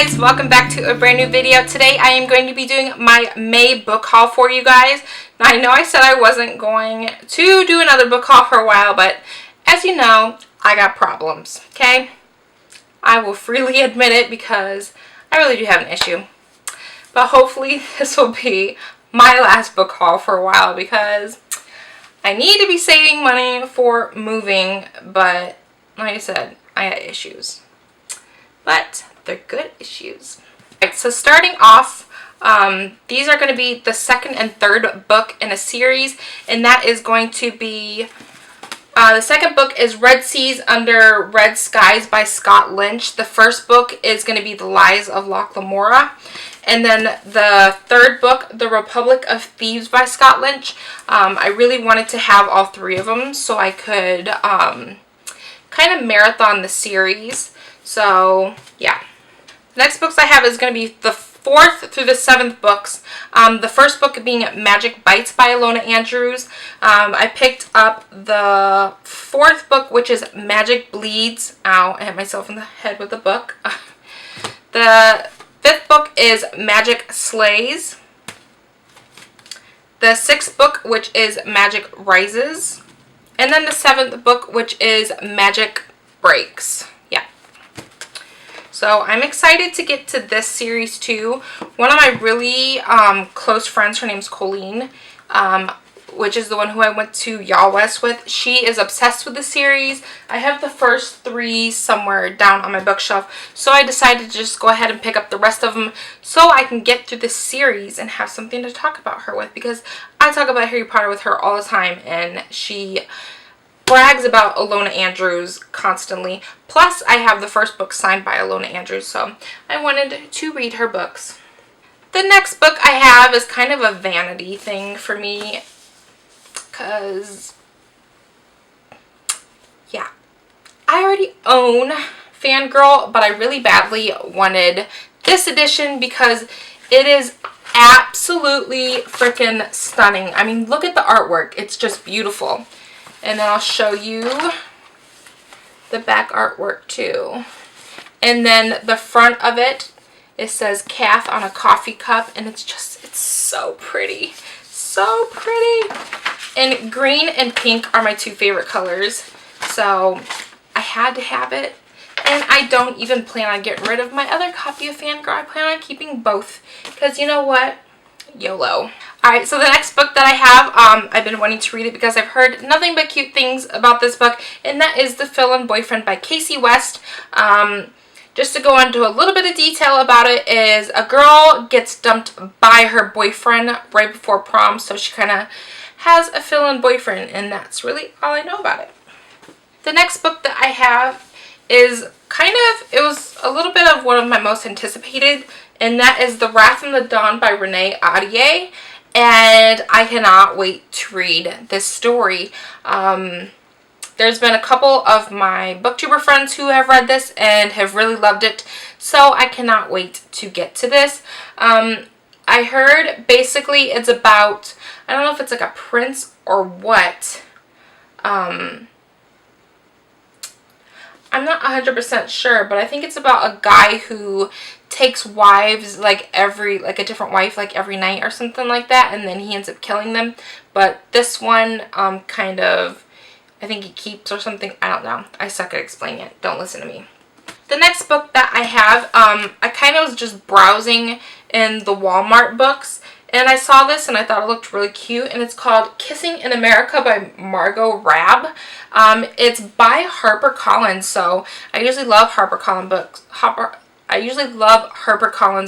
guys, welcome back to a brand new video. Today I am going to be doing my May book haul for you guys. Now I know I said I wasn't going to do another book haul for a while, but as you know, I got problems, okay? I will freely admit it because I really do have an issue. But hopefully this will be my last book haul for a while because I need to be saving money for moving, but like I said, I got issues. But they're good issues. Alright, so starting off, these are going to be the second and third book in a series, and that is going to be, the second book is Red Seas Under Red Skies by Scott Lynch. The first book is going to be The Lies of Loch Lamora. And then the third book, The Republic of Thieves by Scott Lynch. I really wanted to have all three of them so I could kind of marathon the series. So, yeah. The next books I have is going to be the 4th through the 7th books. The first book being Magic Bites by Ilona Andrews. I picked up the 4th book, which is Magic Bleeds. Ow, I hit myself in the head with the book. The 5th book is Magic Slays. The 6th book, which is Magic Rises. And then the 7th book, which is Magic Breaks. Yeah. So I'm excited to get to this series too. One of my really close friends, her name's Colleen, which is the one who I went to Y'all West with. She is obsessed with the series. I have the first 3 somewhere down on my bookshelf, so I decided to just go ahead and pick up the rest of them so I can get through this series and have something to talk about her with, because I talk about Harry Potter with her all the time and she brags about Ilona Andrews constantly. Plus, I have the first book signed by Ilona Andrews, so I wanted to read her books. The next book I have is kind of a vanity thing for me, because, yeah, I already own Fangirl, but I really badly wanted this edition because it is absolutely freaking stunning. I mean, look at the artwork. It's just beautiful. And then I'll show you the back artwork too. And then the front of it, it says Kath on a coffee cup, and it's so pretty. So pretty. And green and pink are my 2 favorite colors. So I had to have it. And I don't even plan on getting rid of my other copy of Fangirl. I plan on keeping both. Because you know what? YOLO. Alright, so the next book that I have, I've been wanting to read it because I've heard nothing but cute things about this book, and that is The Felon Boyfriend by Casey West. Just to go into a little bit of detail about it, is a girl gets dumped by her boyfriend right before prom, so she kind of has a felon boyfriend, and that's really all I know about it. The next book that I have is it was a little bit of one of my most anticipated, and that is The Wrath and the Dawn by Renee Ahdieh. And I cannot wait to read this story. There's been a couple of my booktuber friends who have read this and have really loved it, so I cannot wait to get to this. I heard basically it's about, I don't know if it's like a prince or what. I'm not 100% sure, but I think it's about a guy who takes wives a different wife every night or something like that, and then he ends up killing them. But this one I think he keeps or something. I don't know. I suck at explaining it. Don't listen to me. The next book that I have, I kind of was just browsing in the Walmart books, and I saw this and I thought it looked really cute, and it's called Kissing in America by Margot Rabb. It's by HarperCollins, so I usually love HarperCollins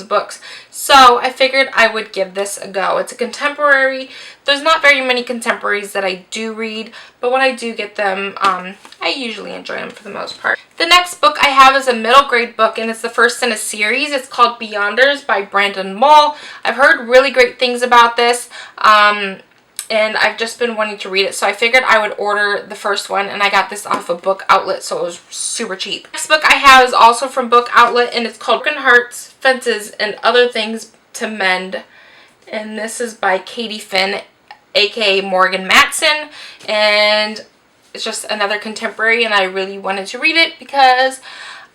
books, so I figured I would give this a go. It's a contemporary. There's not very many contemporaries that I do read, but when I do get them, I usually enjoy them for the most part. The next book I have is a middle grade book, and it's the first in a series. It's called Beyonders by Brandon Mull. I've heard really great things about this, and I've just been wanting to read it, so I figured I would order the first one, and I got this off of Book Outlet, so it was super cheap. Next book I have is also from Book Outlet, and it's called Culkin Hearts, Fences, and Other Things to Mend, and this is by Katie Finn, aka Morgan Matson, and it's just another contemporary, and I really wanted to read it because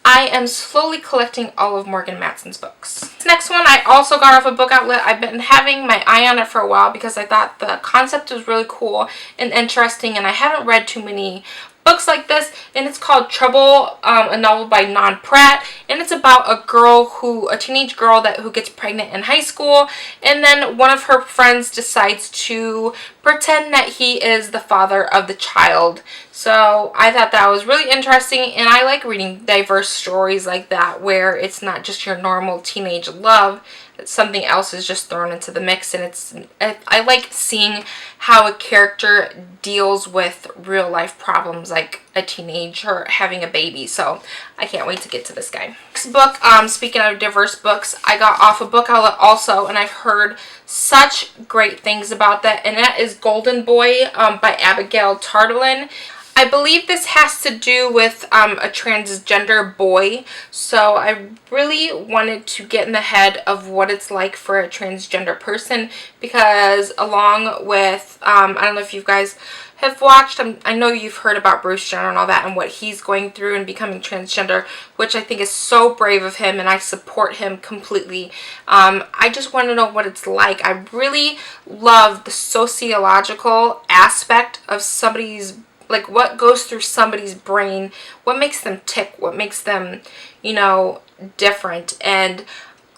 I am slowly collecting all of Morgan Matson's books. This next one I also got off a book outlet. I've been having my eye on it for a while because I thought the concept was really cool and interesting, and I haven't read too many books like this, and it's called Trouble, a novel by Non Pratt, and it's about a teenage girl who gets pregnant in high school, and then one of her friends decides to pretend that he is the father of the child. So I thought that was really interesting, and I like reading diverse stories like that where it's not just your normal teenage love, something else is just thrown into the mix, and I like seeing how a character deals with real life problems like a teenager having a baby. So I can't wait to get to this guy. Next book, speaking of diverse books, I got off a book outlet also, and I've heard such great things about that, and that is Golden Boy by Abigail Tartolin. I believe this has to do with a transgender boy, so I really wanted to get in the head of what it's like for a transgender person, because along with, I don't know if you guys have watched, I know you've heard about Bruce Jenner and all that and what he's going through and becoming transgender, which I think is so brave of him, and I support him completely. I just want to know what it's like. I really love the sociological aspect of somebody's, like, what goes through somebody's brain, what makes them tick, what makes them, you know, different. And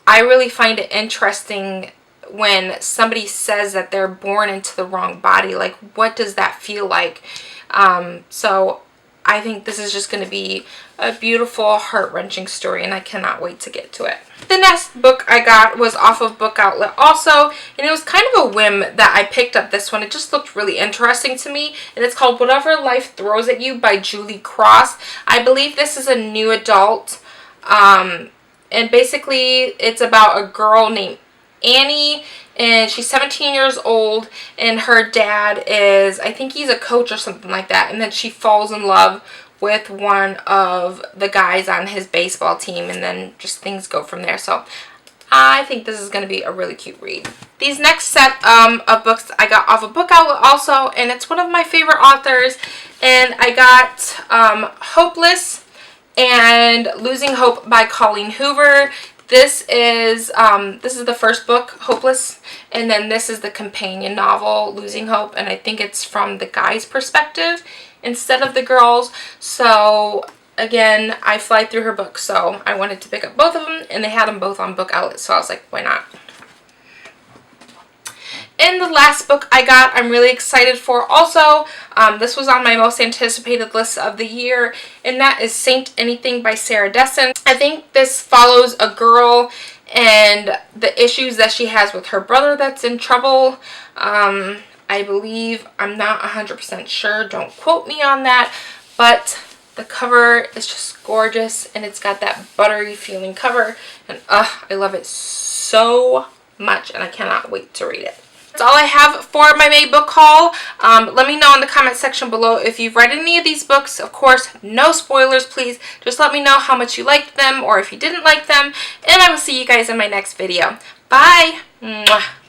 I really find it interesting when somebody says that they're born into the wrong body. Like, what does that feel like? So I think this is just going to be a beautiful, heart-wrenching story, and I cannot wait to get to it. The next book I got was off of Book Outlet also, and it was kind of a whim that I picked up this one. It just looked really interesting to me, and it's called Whatever Life Throws at You by Julie Cross. I believe this is a new adult, and basically it's about a girl named Annie, and she's 17 years old, and her dad is, I think he's a coach or something like that, and then she falls in love with one of the guys on his baseball team, and then just things go from there. So I think this is going to be a really cute read. These next set of books I got off of Book Outlet also, and it's one of my favorite authors, and I got Hopeless and Losing Hope by Colleen Hoover. This is the first book, Hopeless, and then this is the companion novel, Losing Hope, and I think it's from the guy's perspective instead of the girls. So again, I fly through her books, so I wanted to pick up both of them, and they had them both on Book Outlet, so I was like, why not? And the last book I got, I'm really excited for also. This was on my most anticipated list of the year, and that is Saint Anything by Sarah Dessen. I think this follows a girl and the issues that she has with her brother that's in trouble. I believe, I'm not 100% sure, don't quote me on that, but the cover is just gorgeous, and it's got that buttery feeling cover, and I love it so much, and I cannot wait to read it. That's all I have for my May book haul. Let me know in the comment section below if you've read any of these books. Of course, no spoilers, please. Just let me know how much you liked them or if you didn't like them, and I will see you guys in my next video. Bye! Mwah.